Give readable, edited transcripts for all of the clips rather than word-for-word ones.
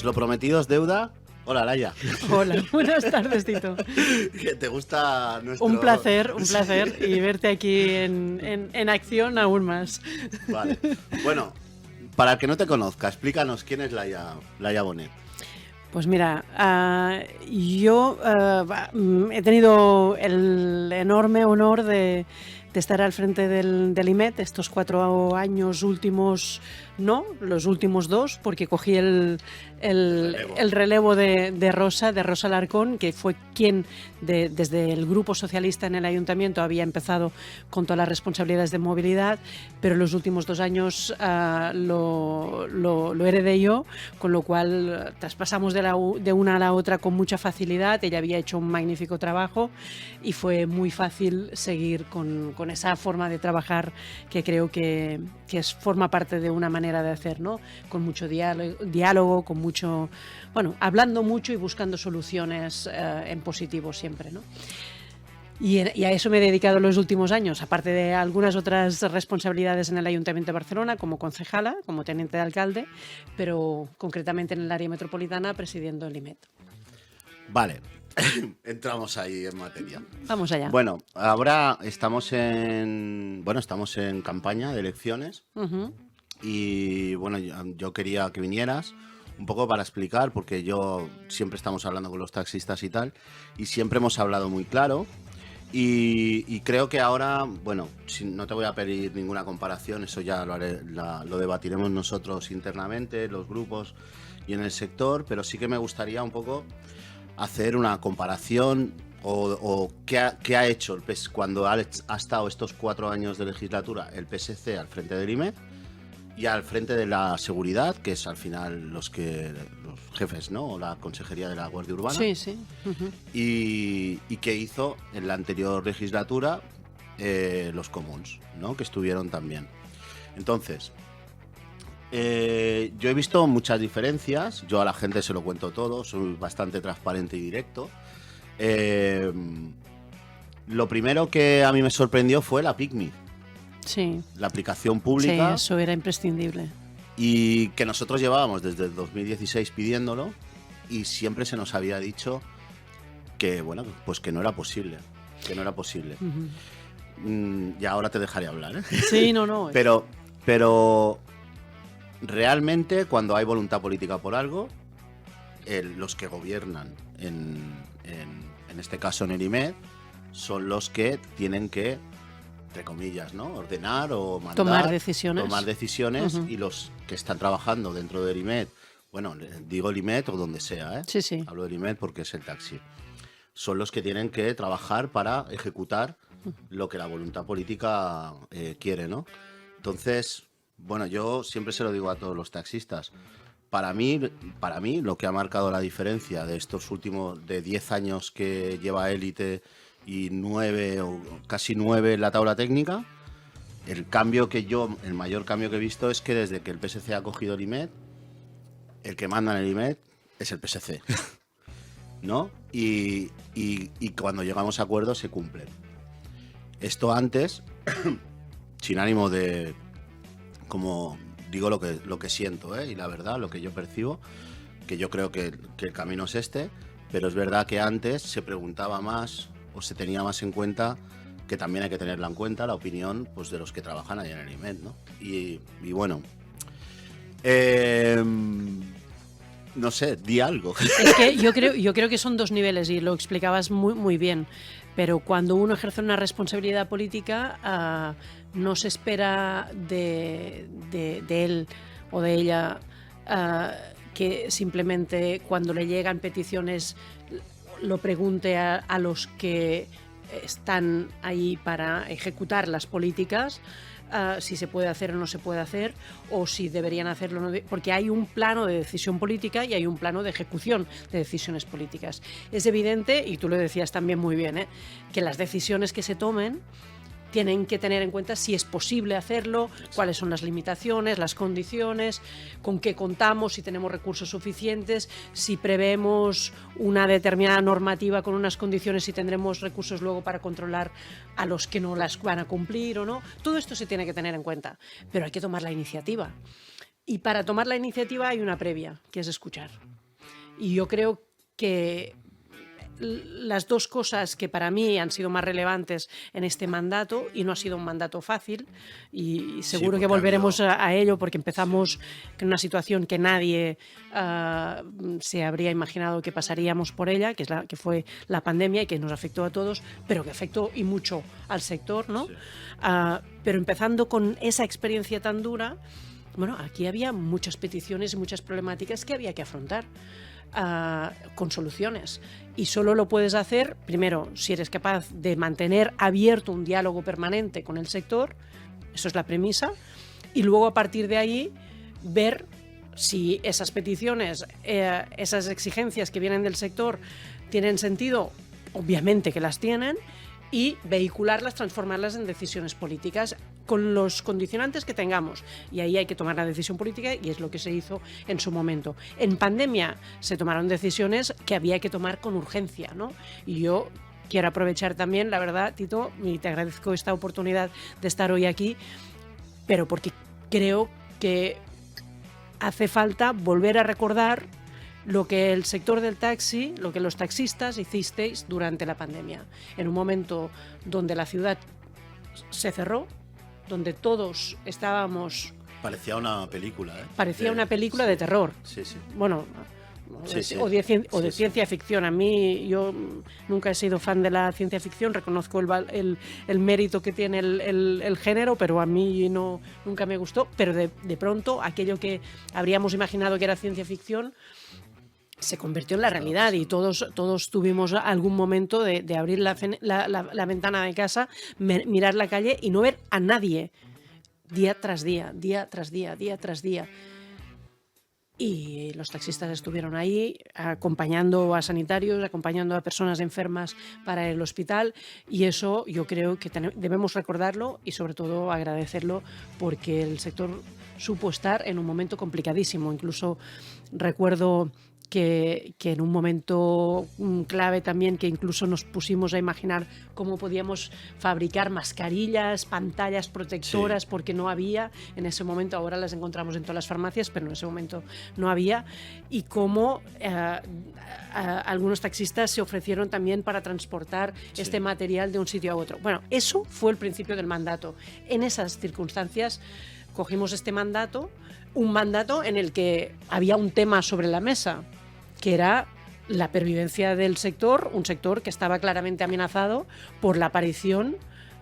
Pues lo prometido es deuda. Hola, Laia. Hola, buenas tardes, Tito. Que te gusta nuestro... Un placer y verte aquí en acción aún más. Vale. Bueno, para el que no te conozca, explícanos quién es Laia Bonet. Pues mira, yo he tenido el enorme honor de estar al frente del IMET estos 4 años últimos, no, los últimos 2, porque cogí el relevo de Rosa Alarcón, que fue quien desde el Grupo Socialista en el Ayuntamiento había empezado con todas las responsabilidades de movilidad, pero los últimos 2 años lo heredé yo, con lo cual traspasamos de una a la otra con mucha facilidad. Ella había hecho un magnífico trabajo y fue muy fácil seguir con esa forma de trabajar que creo que forma parte de una manera de hacer, ¿no? Con mucho diálogo, con mucho, bueno, hablando mucho y buscando soluciones en positivo siempre, ¿no? Y a eso me he dedicado los últimos años, aparte de algunas otras responsabilidades en el Ayuntamiento de Barcelona, como concejala, como teniente de alcalde, pero concretamente en el área metropolitana presidiendo el IMET. Vale, entramos ahí en materia. Vamos allá. Bueno, ahora estamos en campaña de elecciones. Uh-huh. Y bueno, yo quería que vinieras un poco para explicar, porque yo siempre estamos hablando con los taxistas y tal, y siempre hemos hablado muy claro. Y creo que ahora, bueno, no te voy a pedir ninguna comparación, eso ya lo debatiremos nosotros internamente, los grupos y en el sector, pero sí que me gustaría un poco hacer una comparación o qué ha hecho el PS cuando ha estado estos 4 años de legislatura el PSC al frente del IMET y al frente de la seguridad, que es al final los jefes, ¿no? O la Consejería de la Guardia Urbana. Sí, sí. Uh-huh. Y que hizo en la anterior legislatura los comuns, ¿no? Que estuvieron también. Entonces, yo he visto muchas diferencias. Yo a la gente se lo cuento todo, soy bastante transparente y directo. Lo primero que a mí me sorprendió fue la PICMI. Sí. La aplicación pública. Sí, eso era imprescindible. Y que nosotros llevábamos desde el 2016 pidiéndolo y siempre se nos había dicho que, bueno, pues que no era posible. Que no era posible. Uh-huh. Y ahora te dejaré hablar, ¿eh? Sí, no. Pero realmente cuando hay voluntad política por algo, los que gobiernan en este caso en el IMED son los que tienen que, entre comillas, ¿no? Ordenar o mandar, tomar decisiones. Uh-huh. Y los que están trabajando dentro del IMED, bueno, digo el IMED o donde sea, ¿eh? Sí. Hablo del IMED porque es el taxi. Son los que tienen que trabajar para ejecutar lo que la voluntad política quiere, ¿no? Entonces, bueno, yo siempre se lo digo a todos los taxistas. Para mí, lo que ha marcado la diferencia de estos últimos, de 10 años que lleva Élite y 9 o casi 9 en la tabla técnica, el mayor cambio que he visto es que desde que el PSC ha cogido el IMED, el que manda en el IMED es el PSC, ¿no? Y cuando llegamos a acuerdos se cumplen. Esto antes, sin ánimo de, como digo lo que siento, y la verdad, lo que yo percibo, que yo creo que el camino es este, pero es verdad que antes se preguntaba más o se tenía más en cuenta, que también hay que tenerla en cuenta, la opinión pues de los que trabajan ahí en el IMED, ¿no? Y bueno, no sé, di algo. Es que yo creo que son 2 niveles y lo explicabas muy, muy bien. Pero cuando uno ejerce una responsabilidad política, no se espera de él o de ella que simplemente cuando le llegan peticiones lo pregunte a los que están ahí para ejecutar las políticas, si se puede hacer o no se puede hacer, o si deberían hacerlo o no, porque hay un plano de decisión política y hay un plano de ejecución de decisiones políticas. Es evidente, y tú lo decías también muy bien, que las decisiones que se tomen tienen que tener en cuenta si es posible hacerlo, cuáles son las limitaciones, las condiciones, con qué contamos, si tenemos recursos suficientes, si prevemos una determinada normativa con unas condiciones, si tendremos recursos luego para controlar a los que no las van a cumplir o no. Todo esto se tiene que tener en cuenta, pero hay que tomar la iniciativa. Y para tomar la iniciativa hay una previa, que es escuchar. Y yo creo que las dos cosas que para mí han sido más relevantes en este mandato, y no ha sido un mandato fácil, y seguro que volveremos a ello, porque empezamos en una situación que nadie se habría imaginado que pasaríamos por ella, que fue la pandemia y que nos afectó a todos, pero que afectó y mucho al sector, ¿no? Sí. Pero empezando con esa experiencia tan dura, bueno, aquí había muchas peticiones y muchas problemáticas que había que afrontar. Con soluciones, y solo lo puedes hacer primero si eres capaz de mantener abierto un diálogo permanente con el sector, eso es la premisa, y luego a partir de ahí ver si esas peticiones, esas exigencias que vienen del sector tienen sentido, obviamente que las tienen, y vehicularlas, transformarlas en decisiones políticas con los condicionantes que tengamos. Y ahí hay que tomar la decisión política, y es lo que se hizo en su momento. En pandemia se tomaron decisiones que había que tomar con urgencia, ¿no? Y yo quiero aprovechar también, la verdad, Tito, y te agradezco esta oportunidad de estar hoy aquí, pero porque creo que hace falta volver a recordar lo que el sector del taxi, lo que los taxistas hicisteis durante la pandemia, en un momento donde la ciudad se cerró, donde todos estábamos... Parecía una película, ¿eh? Parecía una película de terror. Sí, sí. Bueno, Sí. o de ciencia ficción. A mí, yo nunca he sido fan de la ciencia ficción, reconozco el mérito que tiene el género, pero a mí nunca me gustó. Pero de pronto, aquello que habríamos imaginado que era ciencia ficción se convirtió en la realidad, y todos tuvimos algún momento de abrir la ventana de casa, mirar la calle y no ver a nadie, día tras día, día tras día, día tras día. Y los taxistas estuvieron ahí acompañando a sanitarios, acompañando a personas enfermas para el hospital, y eso yo creo que debemos recordarlo y sobre todo agradecerlo, porque el sector supo estar en un momento complicadísimo. Incluso recuerdo que en un momento clave también, que incluso nos pusimos a imaginar cómo podíamos fabricar mascarillas, pantallas protectoras, porque no había en ese momento. Ahora las encontramos en todas las farmacias, pero en ese momento no había, y cómo algunos taxistas se ofrecieron también para transportar este material de un sitio a otro. Bueno, eso fue el principio del mandato. En esas circunstancias cogimos este mandato, un mandato en el que había un tema sobre la mesa, que era la pervivencia del sector, un sector que estaba claramente amenazado por la aparición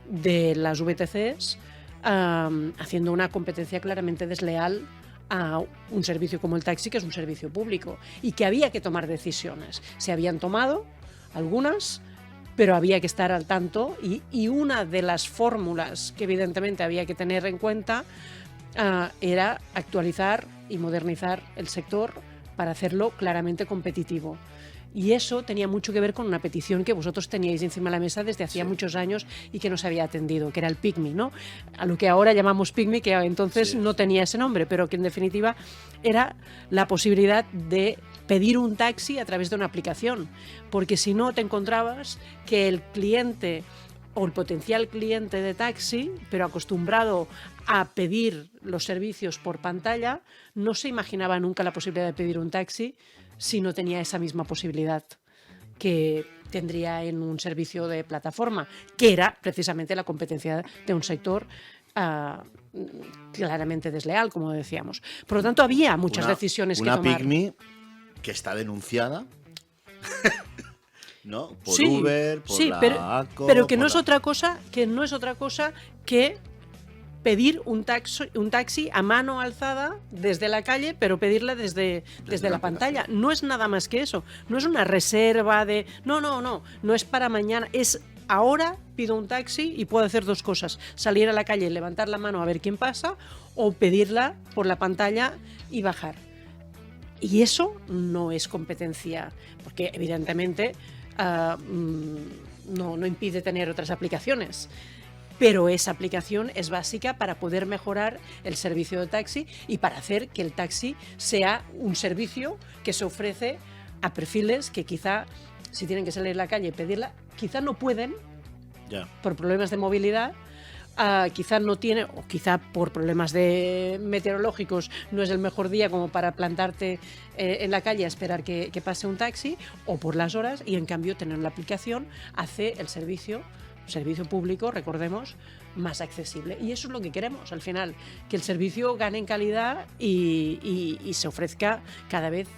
de las VTCs, haciendo una competencia claramente desleal a un servicio como el taxi, que es un servicio público, y que había que tomar decisiones. Se habían tomado algunas, pero había que estar al tanto, y una de las fórmulas que evidentemente había que tener en cuenta era actualizar y modernizar el sector para hacerlo claramente competitivo. Y eso tenía mucho que ver con una petición que vosotros teníais encima de la mesa desde hacía muchos años y que no se había atendido, que era el PIGMI, ¿no? A lo que ahora llamamos PIGMI, que entonces no tenía ese nombre, pero que en definitiva era la posibilidad de pedir un taxi a través de una aplicación, porque si no te encontrabas que el cliente o el potencial cliente de taxi, pero acostumbrado a pedir los servicios por pantalla, no se imaginaba nunca la posibilidad de pedir un taxi si no tenía esa misma posibilidad que tendría en un servicio de plataforma, que era precisamente la competencia de un sector claramente desleal, como decíamos. Por lo tanto, había muchas decisiones que tomar. Una PIGMI que está denunciada ¿no? Por sí, Uber, por la ACO, pero que no es otra cosa que pedir un taxi a mano alzada desde la calle, pero pedirla desde la pantalla. No es nada más que eso. No es una reserva de... No es para mañana. Es ahora pido un taxi y puedo hacer dos cosas. Salir a la calle, levantar la mano a ver quién pasa, o pedirla por la pantalla y bajar. Y eso no es competencia, porque evidentemente no impide tener otras aplicaciones. Pero esa aplicación es básica para poder mejorar el servicio de taxi y para hacer que el taxi sea un servicio que se ofrece a perfiles que quizá, si tienen que salir a la calle y pedirla, quizá no pueden, por problemas de movilidad, quizá no tiene, o quizá por problemas meteorológicos no es el mejor día como para plantarte en la calle a esperar que pase un taxi, o por las horas, y en cambio tener la aplicación hace el servicio público, recordemos, más accesible. Y eso es lo que queremos al final, que el servicio gane en calidad y se ofrezca cada vez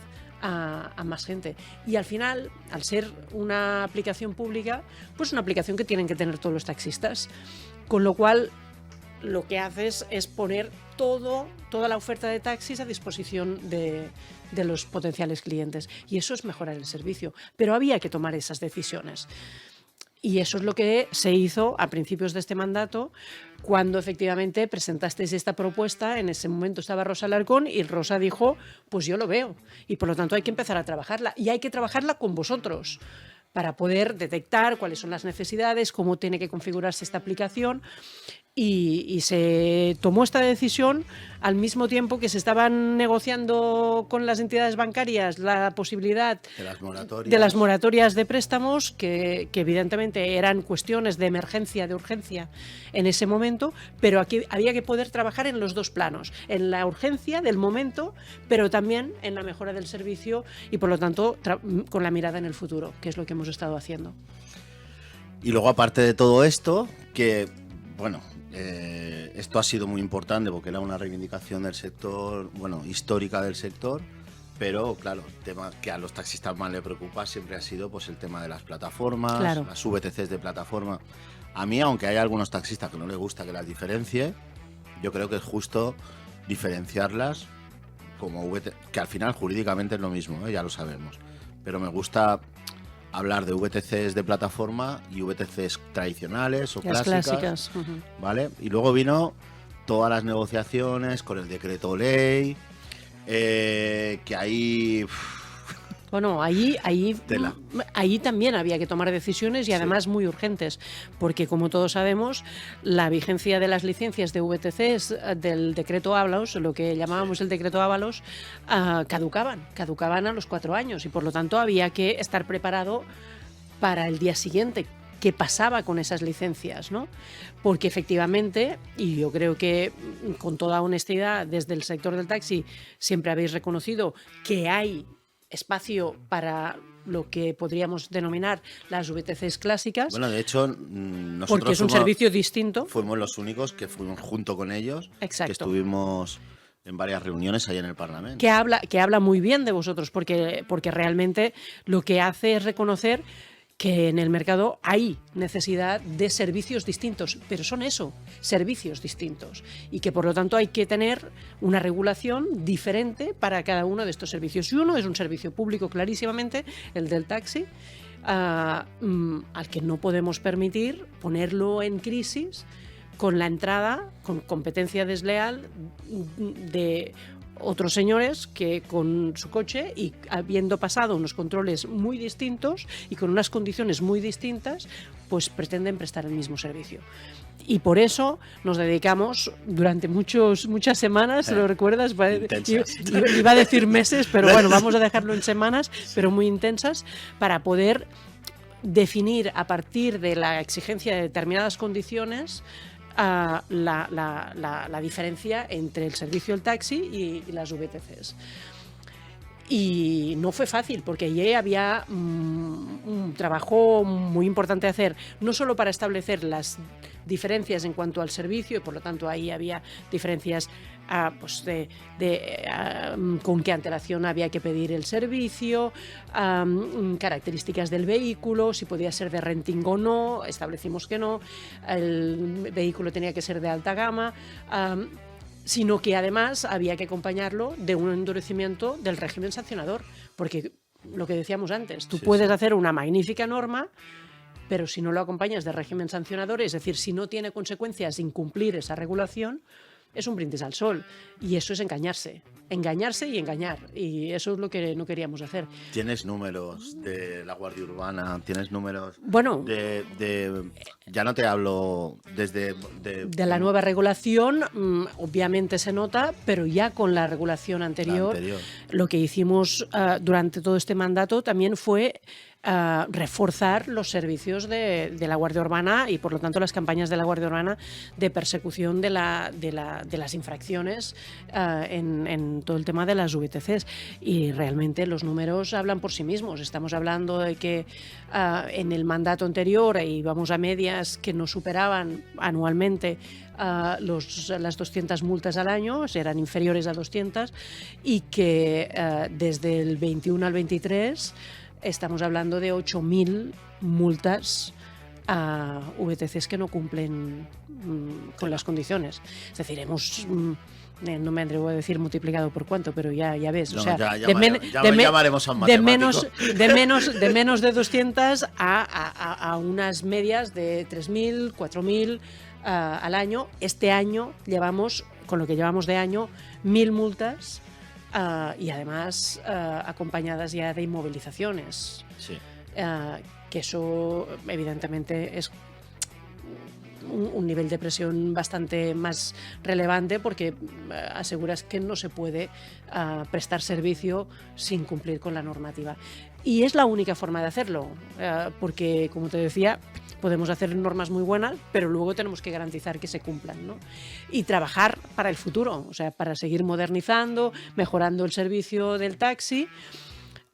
a más gente. Y al final, al ser una aplicación pública, pues una aplicación que tienen que tener todos los taxistas. Con lo cual, lo que haces es poner toda la oferta de taxis a disposición de los potenciales clientes. Y eso es mejorar el servicio. Pero había que tomar esas decisiones. Y eso es lo que se hizo a principios de este mandato, cuando efectivamente presentasteis esta propuesta. En ese momento estaba Rosa Alarcón y Rosa dijo, pues yo lo veo, y por lo tanto hay que empezar a trabajarla, y hay que trabajarla con vosotros para poder detectar cuáles son las necesidades, cómo tiene que configurarse esta aplicación. Y se tomó esta decisión al mismo tiempo que se estaban negociando con las entidades bancarias la posibilidad de las moratorias de préstamos, que evidentemente eran cuestiones de emergencia, de urgencia en ese momento, pero aquí había que poder trabajar en los dos planos, en la urgencia del momento, pero también en la mejora del servicio y por lo tanto con la mirada en el futuro, que es lo que hemos estado haciendo. Y luego, aparte de todo esto, que bueno, esto ha sido muy importante porque era una reivindicación del sector, bueno, histórica del sector, pero claro, el tema que a los taxistas más les preocupa siempre ha sido pues el tema de las plataformas, claro, las VTCs de plataforma. A mí, aunque hay algunos taxistas que no les gusta que las diferencie, yo creo que es justo diferenciarlas como que al final jurídicamente es lo mismo, ya lo sabemos, pero me gusta hablar de VTCs de plataforma y VTCs tradicionales o clásicas. ¿Vale? Y luego vino todas las negociaciones con el decreto ley, que ahí... Bueno, ahí también había que tomar decisiones y además muy urgentes, porque como todos sabemos, la vigencia de las licencias de VTCs del decreto Ábalos, lo que llamábamos el decreto Ábalos, caducaban a los 4 años y por lo tanto había que estar preparado para el día siguiente. ¿Qué pasaba con esas licencias, ¿no? Porque efectivamente, y yo creo que con toda honestidad desde el sector del taxi siempre habéis reconocido que hay espacio para lo que podríamos denominar las VTCs clásicas. Bueno, de hecho, nosotros porque es un servicio distinto. Fuimos los únicos que fuimos junto con ellos. Exacto. Que estuvimos en varias reuniones ahí en el Parlamento. Que habla muy bien de vosotros, porque realmente lo que hace es reconocer que en el mercado hay necesidad de servicios distintos, pero son eso, servicios distintos, y que por lo tanto hay que tener una regulación diferente para cada uno de estos servicios. Y uno es un servicio público clarísimamente, el del taxi, al que no podemos permitir ponerlo en crisis con la entrada, con competencia desleal de otros señores que con su coche y habiendo pasado unos controles muy distintos y con unas condiciones muy distintas, pues pretenden prestar el mismo servicio. Y por eso nos dedicamos durante muchas semanas, ¿lo recuerdas? Iba a decir meses, pero bueno, vamos a dejarlo en semanas, pero muy intensas, para poder definir a partir de la exigencia de determinadas condiciones la diferencia entre el servicio del taxi y las VTCs. Y no fue fácil, porque allí había un trabajo muy importante a hacer, no solo para establecer las diferencias en cuanto al servicio, y por lo tanto ahí había diferencias pues con qué antelación había que pedir el servicio, características del vehículo, si podía ser de renting o no, establecimos que no, el vehículo tenía que ser de alta gama, sino que además había que acompañarlo de un endurecimiento del régimen sancionador, porque lo que decíamos antes, tú puedes hacer una magnífica norma, pero si no lo acompañas de régimen sancionador, es decir, si no tiene consecuencias incumplir esa regulación, es un brindis al sol, y eso es engañarse y engañar, y eso es lo que no queríamos hacer. ¿Tienes números de la Guardia Urbana? ¿Tienes números? Bueno, ya no te hablo desde de la nueva regulación, obviamente se nota, pero ya con la regulación anterior. Lo que hicimos durante todo este mandato también fue reforzar los servicios de la Guardia Urbana y, por lo tanto, las campañas de la Guardia Urbana de persecución de las infracciones en todo el tema de las VTCs. Y realmente los números hablan por sí mismos. Estamos hablando de que en el mandato anterior íbamos a medias que no superaban anualmente las 200 multas al año, eran inferiores a 200, y que desde el 21 al 23 estamos hablando de 8.000 multas a VTCs que no cumplen con las condiciones. Es decir, hemos... no me atrevo a decir multiplicado por cuánto, pero ya ves. No, o sea, llamaremos a un matemático. de menos de 200 a unas medias de 3.000, 4.000 al año. Este año llevamos, con lo que llevamos de año, 1.000 multas y además acompañadas ya de inmovilizaciones. Sí. Que eso evidentemente es un nivel de presión bastante más relevante, porque aseguras que no se puede prestar servicio sin cumplir con la normativa. Y es la única forma de hacerlo, porque, como te decía, podemos hacer normas muy buenas, pero luego tenemos que garantizar que se cumplan, ¿no? Y trabajar para el futuro, o sea, para seguir modernizando, mejorando el servicio del taxi,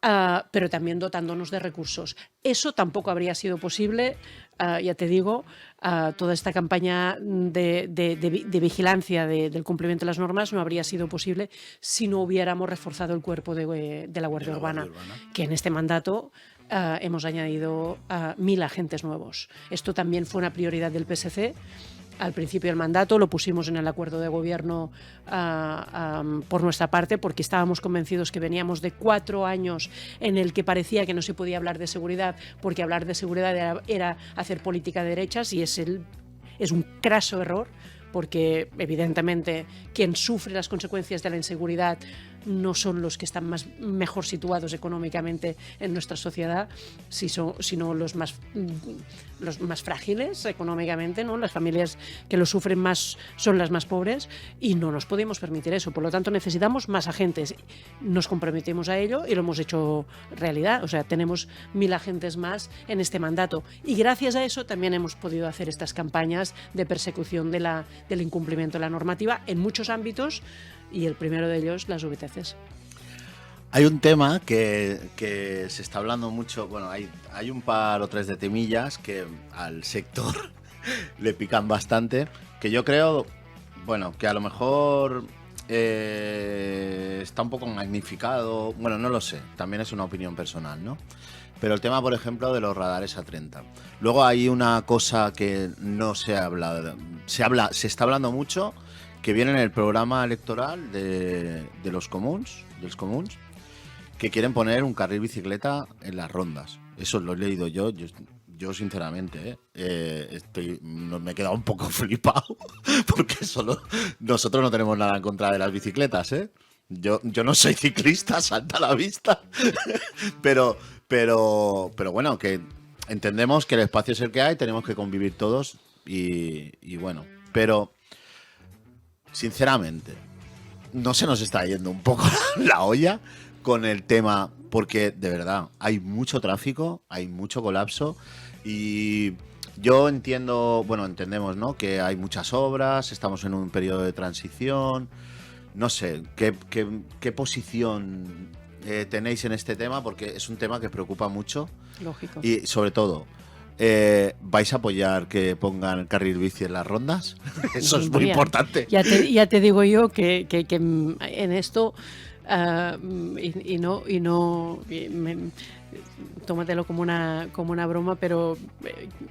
pero también dotándonos de recursos. Eso tampoco habría sido posible, ya te digo, toda esta campaña de vigilancia del cumplimiento de las normas no habría sido posible si no hubiéramos reforzado el cuerpo de la Guardia Urbana, que en este mandato hemos añadido 1.000 agentes nuevos. Esto también fue una prioridad del PSC. Al principio del mandato lo pusimos en el acuerdo de gobierno por nuestra parte, porque estábamos convencidos que veníamos de 4 años en el que parecía que no se podía hablar de seguridad, porque hablar de seguridad era hacer política de derechas, y es un craso error, porque evidentemente quien sufre las consecuencias de la inseguridad no son los que están mejor situados económicamente en nuestra sociedad, sino los más frágiles económicamente, ¿no? Las familias que lo sufren más son las más pobres, y no nos podemos permitir eso. Por lo tanto, necesitamos más agentes. Nos comprometimos a ello y lo hemos hecho realidad. O sea, tenemos 1.000 agentes más en este mandato, y gracias a eso también hemos podido hacer estas campañas de persecución del incumplimiento de la normativa en muchos ámbitos, y el primero de ellos, las VTCs. Hay un tema que se está hablando mucho, bueno, hay un par o tres de temillas que al sector le pican bastante, que yo creo, bueno, que a lo mejor está un poco magnificado, bueno, no lo sé, también es una opinión personal, ¿no? Pero el tema, por ejemplo, de los radares A30. Luego hay una cosa que no se habla, se está hablando mucho, que viene en el programa electoral de los comuns, que quieren poner un carril bicicleta en las rondas. Eso lo he leído yo sinceramente, me he quedado un poco flipado, porque nosotros no tenemos nada en contra de las bicicletas, ¿eh? Yo no soy ciclista, salta a la vista, pero bueno, que entendemos que el espacio es el que hay, tenemos que convivir todos y bueno, pero sinceramente, ¿no se nos está yendo un poco la olla con el tema? Porque de verdad hay mucho tráfico, hay mucho colapso, y yo entendemos, ¿no?, que hay muchas obras, estamos en un periodo de transición. No sé, ¿qué posición tenéis en este tema? Porque es un tema que preocupa mucho. Lógico. Y sobre todo, ¿vais a apoyar que pongan carril bici en las rondas? Eso es muy importante. Ya te digo yo que en esto, tómatelo como una broma, pero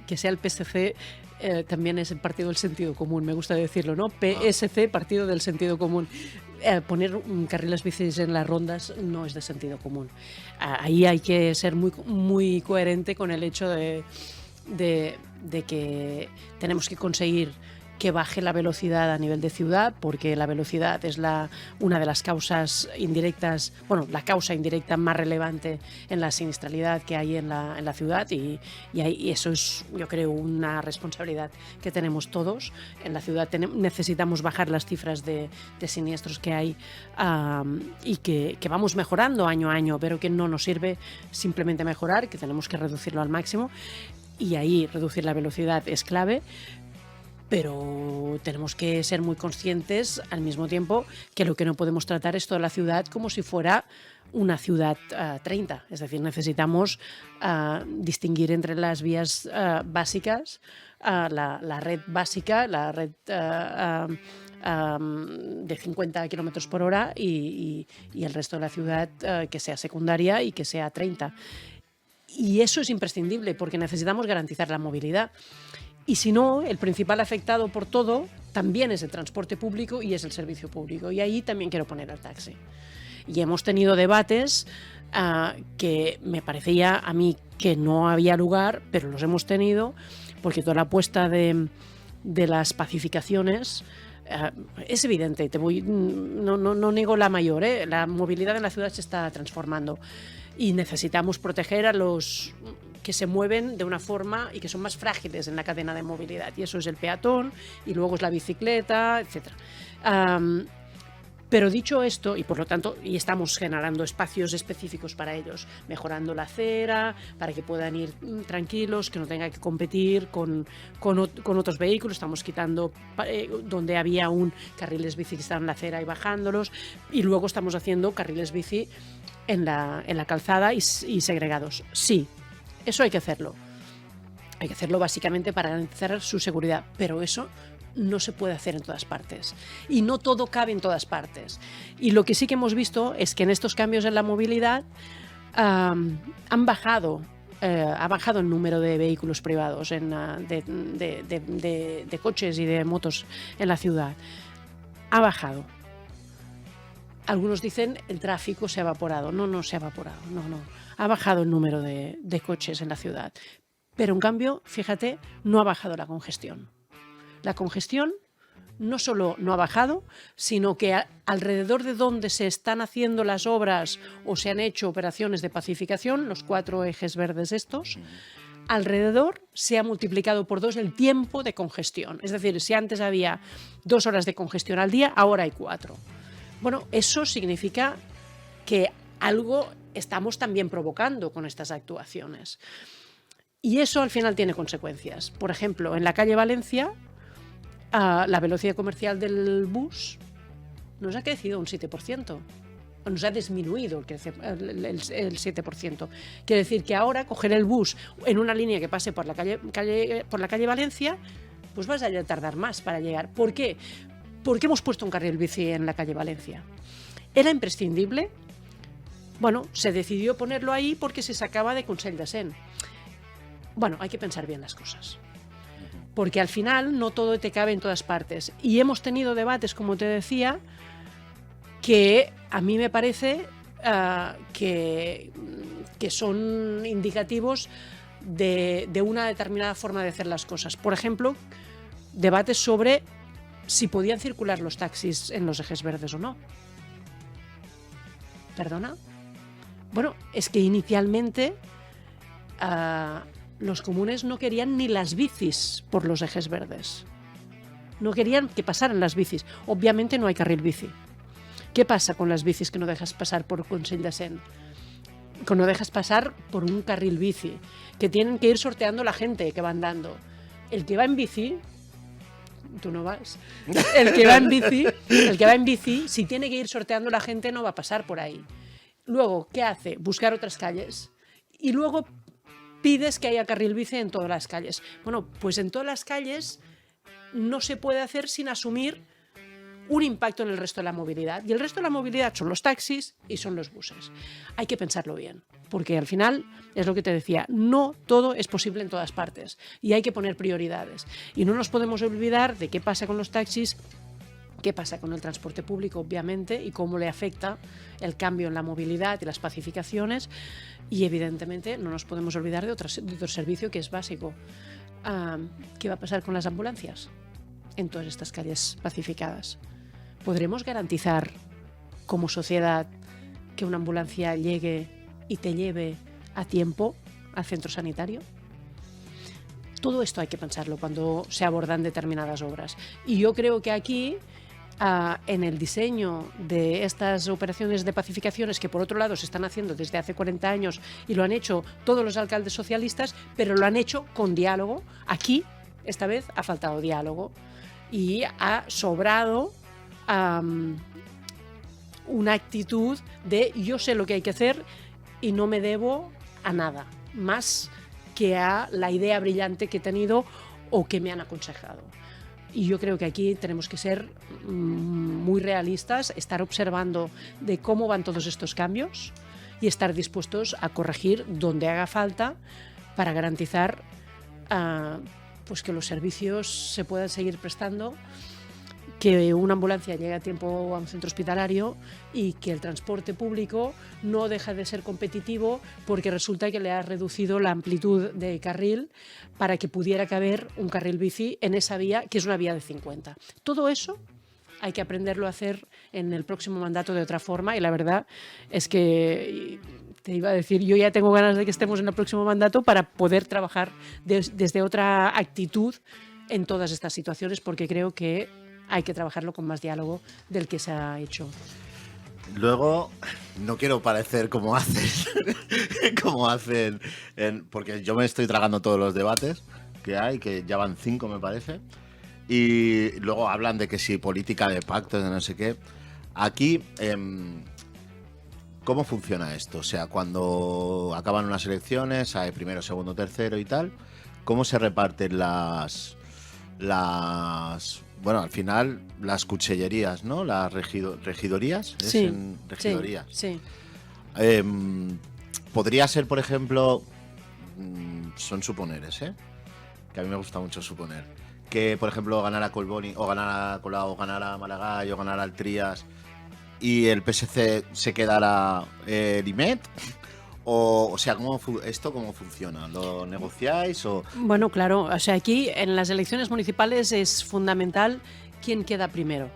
que sea el PSC también es el partido del sentido común, me gusta decirlo, ¿no? PSC, partido del sentido común. Poner carriles bicis en las rondas no es de sentido común. Ahí hay que ser muy, muy coherente con el hecho de que tenemos que conseguir que baje la velocidad a nivel de ciudad, porque la velocidad es una de las causas indirectas, bueno, la causa indirecta más relevante en la siniestralidad que hay en la ciudad, y eso es, yo creo, una responsabilidad que tenemos todos. En la ciudad necesitamos bajar las cifras de siniestros que hay, y que vamos mejorando año a año, pero que no nos sirve simplemente mejorar, que tenemos que reducirlo al máximo, y ahí reducir la velocidad es clave. Pero tenemos que ser muy conscientes al mismo tiempo que lo que no podemos tratar es toda la ciudad como si fuera una ciudad 30. Es decir, necesitamos distinguir entre las vías básicas, la red básica, la red de 50 kilómetros por hora, y el resto de la ciudad que sea secundaria y que sea 30. Y eso es imprescindible porque necesitamos garantizar la movilidad. Y si no, el principal afectado por todo también es el transporte público y es el servicio público. Y ahí también quiero poner el taxi. Y hemos tenido debates que me parecía a mí que no había lugar, pero los hemos tenido, porque toda la apuesta de las pacificaciones es evidente. No niego la mayor, la movilidad en la ciudad se está transformando. Y necesitamos proteger a los que se mueven de una forma y que son más frágiles en la cadena de movilidad. Y eso es el peatón, y luego es la bicicleta, etc. Pero dicho esto, y por lo tanto, y estamos generando espacios específicos para ellos, mejorando la acera, para que puedan ir tranquilos, que no tengan que competir con otros vehículos. Estamos quitando donde había un carriles bici que estaban en la acera y bajándolos. Y luego estamos haciendo carriles bici en la calzada y segregados. Sí, eso hay que hacerlo. Hay que hacerlo básicamente para garantizar su seguridad, pero eso no se puede hacer en todas partes. Y no todo cabe en todas partes. Y lo que sí que hemos visto es que en estos cambios en la movilidad ha bajado el número de vehículos privados, de coches y de motos en la ciudad. Ha bajado. Algunos dicen el tráfico se ha evaporado. No se ha evaporado. No. Ha bajado el número de coches en la ciudad. Pero en cambio, fíjate, no ha bajado la congestión. La congestión no solo no ha bajado, sino que alrededor de donde se están haciendo las obras o se han hecho operaciones de pacificación, los 4 ejes verdes estos, alrededor se ha multiplicado por 2 el tiempo de congestión. Es decir, si antes había 2 horas de congestión al día, ahora hay 4. Bueno, eso significa que algo estamos también provocando con estas actuaciones. Y eso al final tiene consecuencias. Por ejemplo, en la calle Valencia, la velocidad comercial del bus nos ha crecido un 7%. Nos ha disminuido el 7%. Quiere decir que ahora coger el bus en una línea que pase por la calle Valencia, pues vas a tardar más para llegar. ¿Por qué? Porque hemos puesto un carril bici en la calle Valencia. ¿Era imprescindible? Bueno, se decidió ponerlo ahí porque se sacaba de Consell de Cent. Bueno, hay que pensar bien las cosas. Porque al final no todo te cabe en todas partes. Y hemos tenido debates, como te decía, que a mí me parece que son indicativos de una determinada forma de hacer las cosas. Por ejemplo, debates sobre si podían circular los taxis en los ejes verdes o no. ¿Perdona? Bueno, es que inicialmente los comunes no querían ni las bicis por los ejes verdes. No querían que pasaran las bicis. Obviamente no hay carril bici. ¿Qué pasa con las bicis que no dejas pasar por Consell de Cent? Que no dejas pasar por un carril bici, que tienen que ir sorteando la gente que va andando. El que va en bici, tú no vas, el que va en bici, si tiene que ir sorteando la gente, no va a pasar por ahí. Luego, ¿qué hace? Buscar otras calles. Y luego pides que haya carril bici en todas las calles. Bueno, pues en todas las calles no se puede hacer sin asumir un impacto en el resto de la movilidad. Y el resto de la movilidad son los taxis y son los buses. Hay que pensarlo bien, porque al final, es lo que te decía, no todo es posible en todas partes y hay que poner prioridades. Y no nos podemos olvidar de qué pasa con los taxis, qué pasa con el transporte público, obviamente, y cómo le afecta el cambio en la movilidad y las pacificaciones. Y evidentemente no nos podemos olvidar de otro servicio que es básico. ¿Qué va a pasar con las ambulancias? en todas estas calles pacificadas. ¿Podremos garantizar como sociedad que una ambulancia llegue y te lleve a tiempo al centro sanitario? Todo esto hay que pensarlo cuando se abordan determinadas obras. Y yo creo que aquí, en el diseño de estas operaciones de pacificaciones, que por otro lado se están haciendo desde hace 40 años y lo han hecho todos los alcaldes socialistas, pero lo han hecho con diálogo, aquí esta vez ha faltado diálogo y ha sobrado una actitud de yo sé lo que hay que hacer y no me debo a nada, más que a la idea brillante que he tenido o que me han aconsejado. Y yo creo que aquí tenemos que ser muy realistas, estar observando de cómo van todos estos cambios y estar dispuestos a corregir donde haga falta para garantizar pues que los servicios se puedan seguir prestando, que una ambulancia llegue a tiempo a un centro hospitalario y que el transporte público no deja de ser competitivo porque resulta que le ha reducido la amplitud de carril para que pudiera caber un carril bici en esa vía, que es una vía de 50. Todo eso hay que aprenderlo a hacer en el próximo mandato de otra forma, y la verdad es que te iba a decir, yo ya tengo ganas de que estemos en el próximo mandato para poder trabajar desde otra actitud en todas estas situaciones, porque creo que hay que trabajarlo con más diálogo del que se ha hecho. Luego, no quiero parecer como hacen, porque yo me estoy tragando todos los debates que hay, que ya van 5 me parece, y luego hablan de que si política de pactos, de no sé qué. Aquí, ¿cómo funciona esto? O sea, cuando acaban unas elecciones, hay primero, segundo, tercero y tal, ¿cómo se reparten bueno, al final, las cuchillerías, ¿no? Las regidorías. Sí, regidorías. Sí. Podría ser, por ejemplo, son suponeres, que a mí me gusta mucho suponer, que, por ejemplo, ganara Colboni, o ganara Colau, o ganara Maragall, o ganara el Trías, y el PSC se quedara el IMET. O sea, ¿esto cómo funciona? ¿Lo negociáis? Bueno, claro, o sea, aquí en las elecciones municipales es fundamental quién queda primero.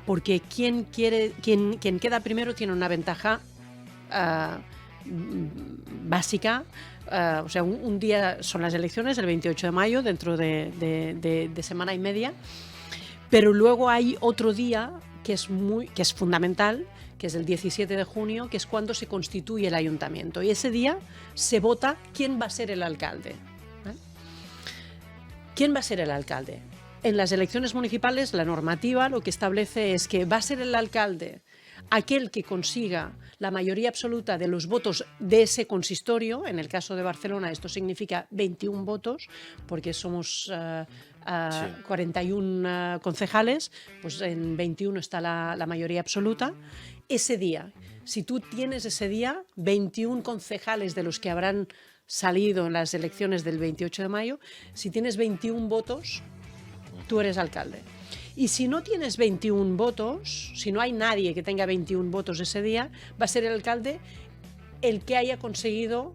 Porque quien queda primero tiene una ventaja básica. O sea, un día son las elecciones, el 28 de mayo, dentro de semana y media, pero luego hay otro día que es fundamental, que es el 17 de junio, que es cuando se constituye el ayuntamiento. Y ese día se vota quién va a ser el alcalde. ¿Quién va a ser el alcalde? En las elecciones municipales, la normativa lo que establece es que va a ser el alcalde aquel que consiga la mayoría absoluta de los votos de ese consistorio. En el caso de Barcelona esto significa 21 votos, porque somos 41 concejales, pues en 21 está la mayoría absoluta. Ese día, si tú tienes ese día 21 concejales de los que habrán salido en las elecciones del 28 de mayo, si tienes 21 votos, tú eres alcalde. Y si no tienes 21 votos, si no hay nadie que tenga 21 votos ese día, va a ser el alcalde el que haya conseguido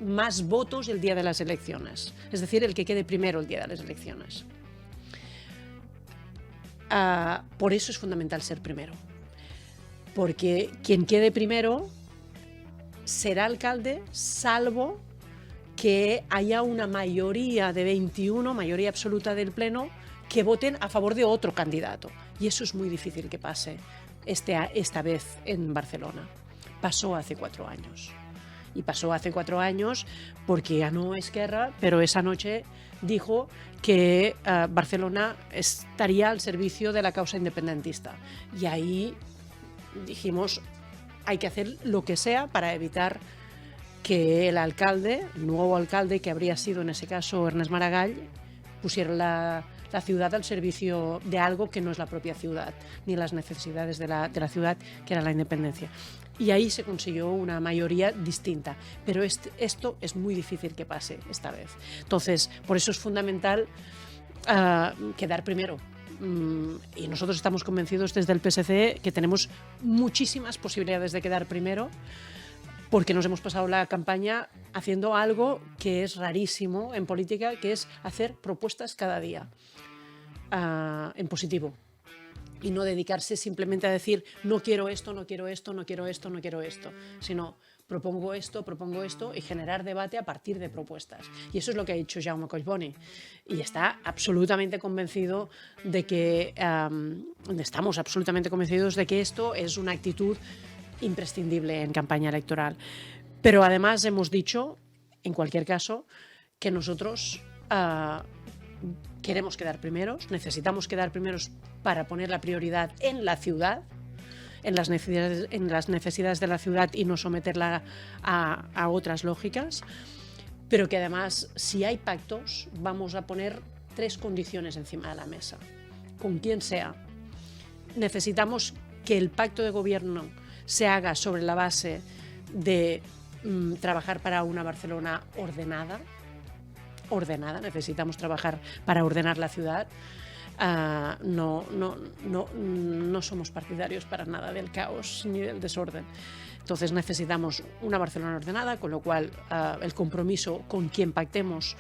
más votos el día de las elecciones. Es decir, el que quede primero el día de las elecciones. Por eso es fundamental ser primero. Porque quien quede primero será alcalde, salvo que haya una mayoría de 21, mayoría absoluta del Pleno, que voten a favor de otro candidato. Y eso es muy difícil que pase esta vez en Barcelona. Pasó hace 4 años. Y pasó hace 4 años porque ganó Esquerra, pero esa noche dijo que Barcelona estaría al servicio de la causa independentista. Y ahí dijimos, hay que hacer lo que sea para evitar que el alcalde, el nuevo alcalde, que habría sido en ese caso Ernest Maragall, pusiera la ciudad al servicio de algo que no es la propia ciudad, ni las necesidades de la ciudad, que era la independencia. Y ahí se consiguió una mayoría distinta, pero esto es muy difícil que pase esta vez. Entonces, por eso es fundamental quedar primero. Y nosotros estamos convencidos desde el PSC que tenemos muchísimas posibilidades de quedar primero, porque nos hemos pasado la campaña haciendo algo que es rarísimo en política, que es hacer propuestas cada día. en positivo. Y no dedicarse simplemente a decir no quiero esto, no quiero esto, no quiero esto, no quiero esto, sino propongo esto y generar debate a partir de propuestas. Y eso es lo que ha hecho Jaume Collboni. Y está absolutamente convencido de que, estamos absolutamente convencidos de que esto es una actitud imprescindible en campaña electoral. Pero además hemos dicho, en cualquier caso, que nosotros queremos quedar primeros, necesitamos quedar primeros para poner la prioridad en la ciudad, en las necesidades de la ciudad y no someterla a otras lógicas, pero que además, si hay pactos, vamos a poner 3 condiciones encima de la mesa, con quien sea. Necesitamos que el pacto de gobierno se haga sobre la base de trabajar para una Barcelona ordenada, necesitamos trabajar para ordenar la ciudad. No somos partidarios para nada del caos ni del desorden. Entonces necesitamos una Barcelona ordenada, con lo cual el compromiso con quien pactemos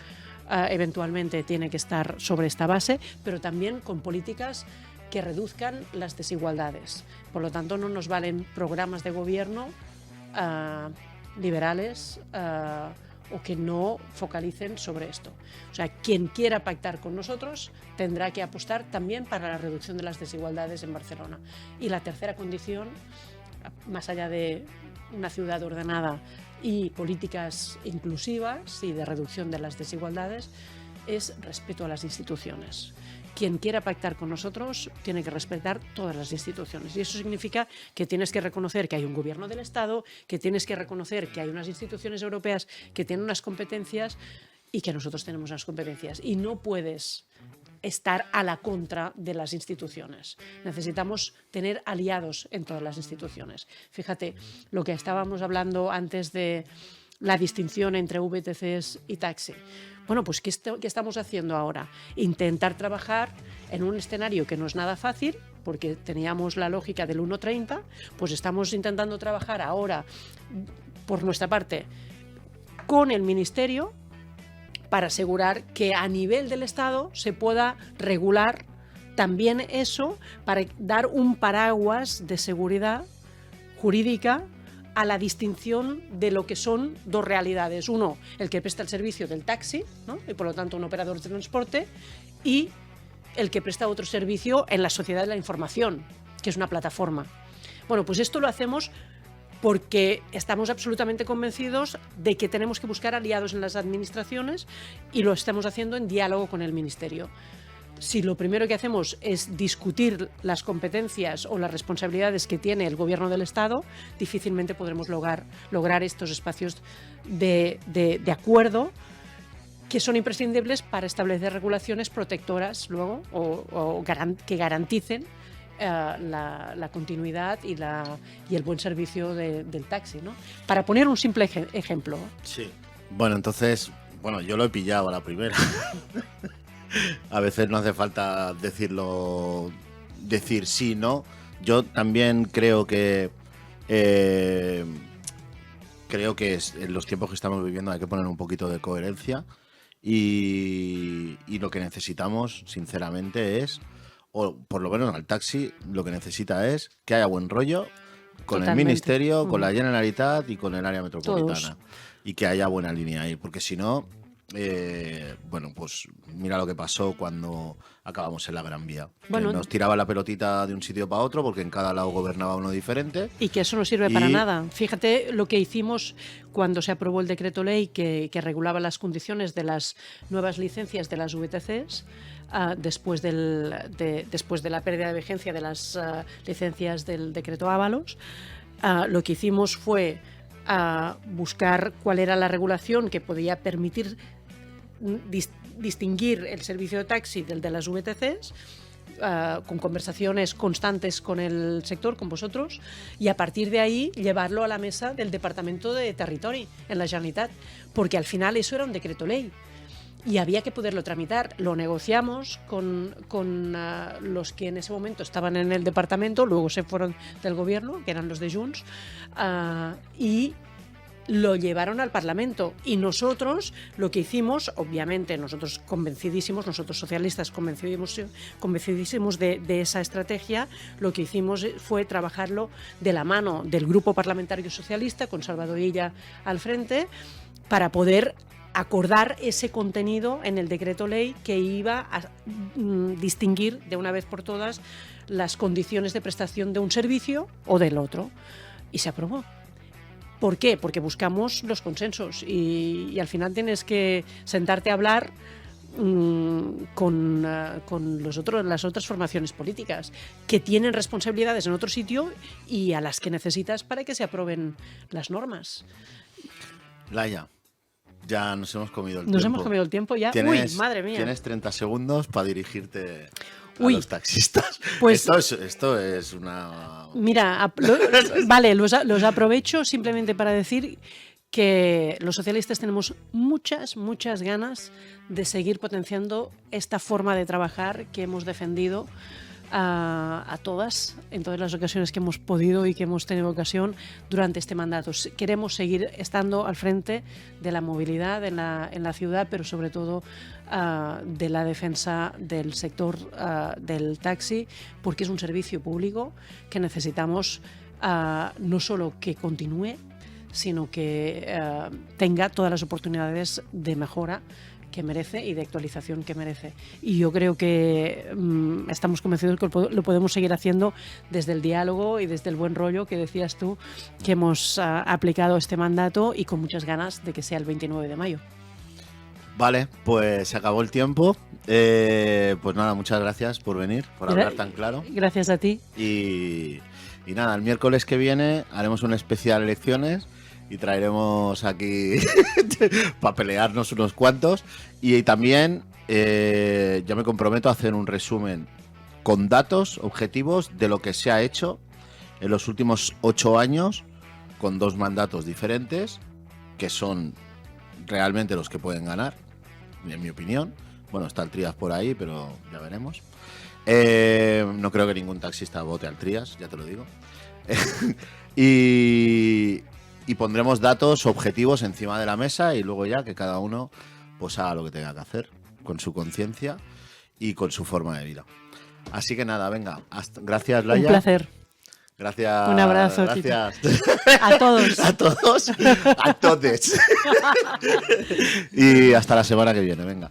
eventualmente tiene que estar sobre esta base, pero también con políticas que reduzcan las desigualdades. Por lo tanto, no nos valen programas de gobierno liberales o que no focalicen sobre esto. O sea, quien quiera pactar con nosotros tendrá que apostar también para la reducción de las desigualdades en Barcelona. Y la tercera condición, más allá de una ciudad ordenada y políticas inclusivas y de reducción de las desigualdades, es respeto a las instituciones. Quien quiera pactar con nosotros tiene que respetar todas las instituciones. Y eso significa que tienes que reconocer que hay un gobierno del Estado, que tienes que reconocer que hay unas instituciones europeas que tienen unas competencias y que nosotros tenemos unas competencias. Y no puedes estar a la contra de las instituciones. Necesitamos tener aliados en todas las instituciones. Fíjate, lo que estábamos hablando antes de la distinción entre VTCs y taxi. Bueno, pues ¿qué estamos haciendo ahora? Intentar trabajar en un escenario que no es nada fácil, porque teníamos la lógica del 1.30, pues estamos intentando trabajar ahora, por nuestra parte, con el Ministerio, para asegurar que a nivel del Estado se pueda regular también eso, para dar un paraguas de seguridad jurídica a la distinción de lo que son dos realidades. Uno, el que presta el servicio del taxi, ¿no? Y por lo tanto un operador de transporte, y el que presta otro servicio en la sociedad de la información, que es una plataforma. Bueno, pues esto lo hacemos porque estamos absolutamente convencidos de que tenemos que buscar aliados en las administraciones y lo estamos haciendo en diálogo con el Ministerio. Si lo primero que hacemos es discutir las competencias o las responsabilidades que tiene el Gobierno del Estado, difícilmente podremos lograr estos espacios de acuerdo que son imprescindibles para establecer regulaciones protectoras luego o que garanticen la continuidad y el buen servicio del taxi, ¿no? Para poner un simple ejemplo. Sí. Bueno, entonces, yo lo he pillado a la primera. A veces no hace falta decir sí, ¿no? Yo también creo que en los tiempos que estamos viviendo hay que poner un poquito de coherencia y lo que necesitamos, sinceramente, o por lo menos al taxi, lo que necesita es que haya buen rollo con Totalmente. El Ministerio, con la Generalitat y con el área metropolitana. Todos. Y que haya buena línea ahí, porque si no, pues mira lo que pasó cuando acabamos en la Gran Vía. Bueno, nos tiraba la pelotita de un sitio para otro porque en cada lado gobernaba uno diferente. Y que eso no sirve para nada. Fíjate lo que hicimos cuando se aprobó el decreto ley que regulaba las condiciones de las nuevas licencias de las VTCs. Después de la pérdida de vigencia de las licencias del decreto Ábalos, lo que hicimos fue buscar cuál era la regulación que podía permitir distinguir el servicio de taxi del de las VTCs, con conversaciones constantes con el sector, con vosotros, y a partir de ahí llevarlo a la mesa del Departamento de Territori en la Generalitat, porque al final eso era un decreto ley. Y había que poderlo tramitar. Lo negociamos con los que en ese momento estaban en el departamento, luego se fueron del gobierno, que eran los de Junts, y lo llevaron al Parlamento y nosotros lo que hicimos, obviamente nosotros convencidísimos, nosotros socialistas convencidísimos de esa estrategia, lo que hicimos fue trabajarlo de la mano del Grupo Parlamentario Socialista, con Salvador Illa al frente, para poder acordar ese contenido en el decreto ley que iba a distinguir de una vez por todas las condiciones de prestación de un servicio o del otro. Y se aprobó. ¿Por qué? Porque buscamos los consensos y al final tienes que sentarte a hablar con las otras formaciones políticas que tienen responsabilidades en otro sitio y a las que necesitas para que se aprueben las normas. Laia, ya nos hemos comido el tiempo. Nos hemos comido el tiempo ya. Uy, madre mía. Tienes 30 segundos para dirigirte a los taxistas. Pues, esto es una... Mira, vale, los aprovecho simplemente para decir que los socialistas tenemos muchas ganas de seguir potenciando esta forma de trabajar que hemos defendido a todas, en todas las ocasiones que hemos podido y que hemos tenido ocasión durante este mandato. Queremos seguir estando al frente de la movilidad en la ciudad, pero sobre todo de la defensa del sector del taxi, porque es un servicio público que necesitamos no solo que continúe, sino que tenga todas las oportunidades de mejora que merece y de actualización que merece. Y yo creo que estamos convencidos que lo podemos seguir haciendo desde el diálogo y desde el buen rollo que decías tú, que hemos aplicado este mandato y con muchas ganas de que sea el 29 de mayo. Vale, pues se acabó el tiempo. Pues nada, muchas gracias por venir, por hablar tan claro. Gracias a ti. Y nada, el miércoles que viene haremos un especial elecciones y traeremos aquí para pelearnos unos cuantos. Y también ya me comprometo a hacer un resumen con datos objetivos de lo que se ha hecho en los últimos 8 años con 2 mandatos diferentes, que son realmente los que pueden ganar, en mi opinión. Bueno, está el Trías por ahí, pero ya veremos. No creo que ningún taxista vote al Trías, ya te lo digo. Y pondremos datos objetivos encima de la mesa y luego ya que cada uno pues haga lo que tenga que hacer con su conciencia y con su forma de vida. Así que nada, venga, gracias, Laia. Un placer. Gracias. Un abrazo. Gracias. A todos. A todos. A todos. Y hasta la semana que viene, venga.